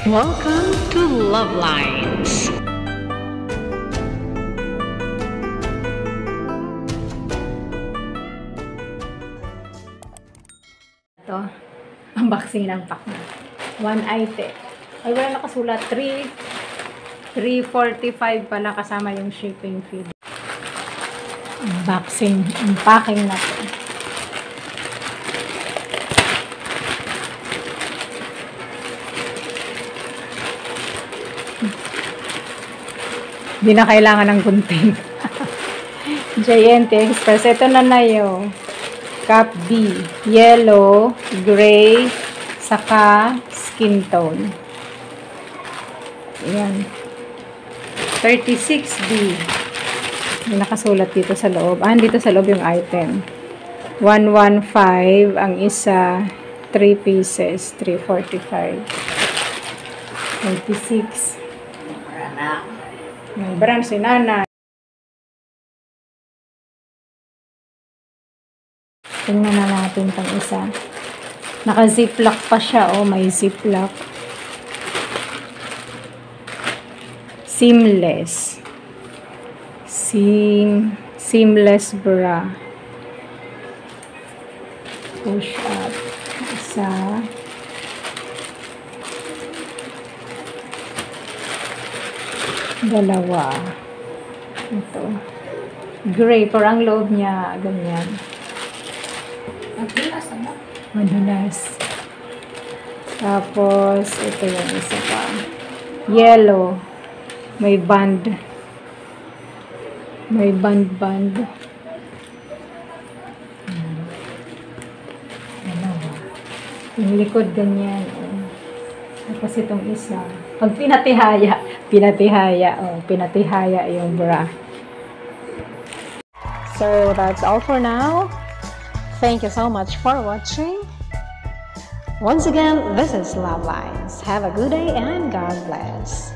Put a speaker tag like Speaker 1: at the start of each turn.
Speaker 1: Welcome to Love Lines. Ito, unboxing ng pack na. One item. Ay, wala nakasulat. 345 pala kasama yung shipping fee. Unboxing. Unpacking na to. Hindi na kailangan ng gunting. Giant Express. Ito na yung Cup B. Yellow, gray, saka skin tone. Ayan. 36B. May nakasulat dito sa loob. Dito sa loob yung item. 115 ang isa. 3 pieces. 345. 36. May brand si Nana. Tingnan na natin itong isa. Naka-ziplock pa siya. Oh, may ziplock. Seamless. Seamless bra. Push up. Isa. Dalawa. Ito. Gray. Parang loob niya. Ganyan. Madulas. Tapos, ito yung isa pa. Yellow. May band. May band. Dalawa. Yung likod ganyan. Tapos itong isa. Pag pinatihaya yung bra. So, that's all for now. Thank you so much for watching. Once again, this is Love Lines. Have a good day and God bless.